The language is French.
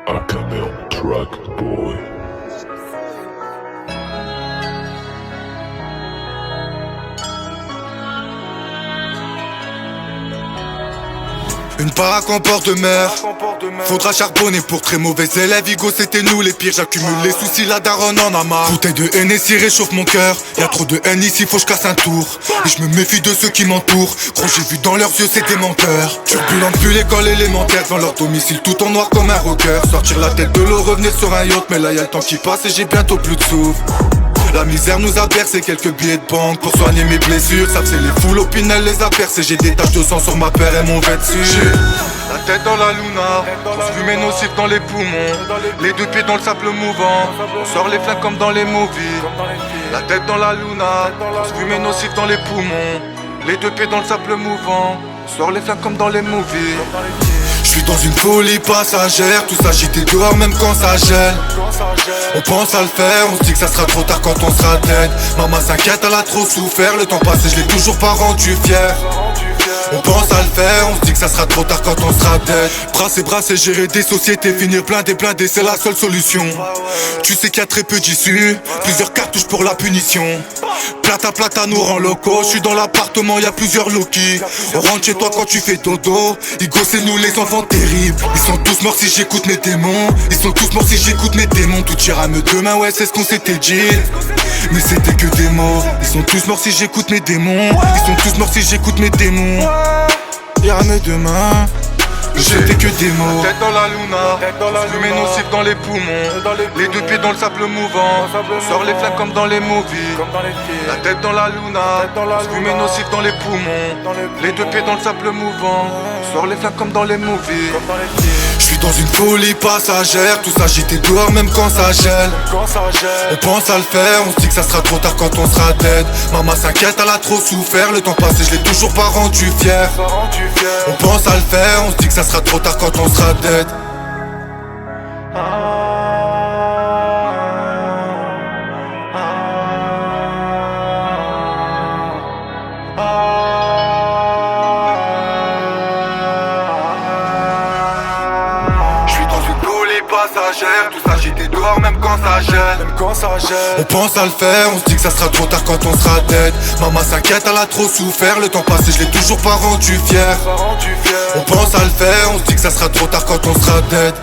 Akamel Track Boy. Une baraque en bord de mer, faudra charbonner pour très mauvais élèves. Igo c'était nous les pires, j'accumule les soucis, la daronne en a marre. Bouteille de Hennessy réchauffe mon cœur, y'a trop de haine ici, faut que je casse un tour. Et je me méfie de ceux qui m'entourent, gros j'ai vu dans leurs yeux c'est des menteurs. Turbulente plus l'école élémentaire, dans leur domicile tout en noir comme un rocker. Sortir la tête de l'eau, revenir sur un yacht, mais là y'a le temps qui passe et j'ai bientôt plus de souffle. La misère nous a bercé, quelques billets de banque pour soigner mes blessures. Ça c'est les foules, au Pinel les a percés. J'ai des taches de sang sur ma paire et mon vêtu. La tête dans la luna, fumée nocif dans les poumons. Les deux pieds dans le sable mouvant. On sort les flingues comme dans les movies. La tête dans la luna, fumée nocif dans les poumons. Les deux pieds dans le sable mouvant. On sort les flingues comme dans les movies. Je suis dans une folie passagère, tout s'agiter dehors même quand ça gèle. On pense à le faire, on se dit que ça sera trop tard quand on sera dead. Maman s'inquiète, elle a trop souffert, le temps passé je l'ai toujours pas rendu fier. On pense à le faire, on se dit que ça sera trop tard quand on sera dead. Brasser, gérer des sociétés, finir blindé, c'est la seule solution. Tu sais qu'il y a très peu d'issues, plusieurs cartouches pour la punition. Plata nous rend locaux, je suis dans l'appartement, y a plusieurs Loki. On rentre chez toi quand tu fais dodo. Igo c'est nous les enfants terribles. Ils sont tous morts si j'écoute mes démons. Ils sont tous morts si j'écoute mes démons. Tout ira mieux demain, ouais c'est ce qu'on s'était dit. Mais c'était que des mots. Ils sont tous morts si j'écoute mes démons. Ils sont tous morts si j'écoute mes démons. Ira mieux demain. J'étais que des mots. Tête dans la luna, fumée nocif dans les poumons. Les deux pieds dans le sable mouvant. On sort les flingues comme dans les movies. La tête dans la luna, fumée nocif dans les poumons. Les deux pieds dans le sable mouvant. On sort les flingues comme dans les movies. Je suis dans une folie passagère, tout s'agiter dehors même quand ça gèle. On pense à le faire, on se dit que ça sera trop tard quand on sera dead. Maman s'inquiète, elle a trop souffert, le temps passé je l'ai toujours pas rendu fier. On pense à le faire, on se dit que ça sera trop tard quand on sera dead. Passagère, tout s'agiter dehors même quand ça gèle. On pense à le faire, on se dit que ça sera trop tard quand on sera dead. Maman s'inquiète, elle a trop souffert, le temps passé je l'ai toujours pas rendu fier. On pense à le faire, on se dit que ça sera trop tard quand on sera dead.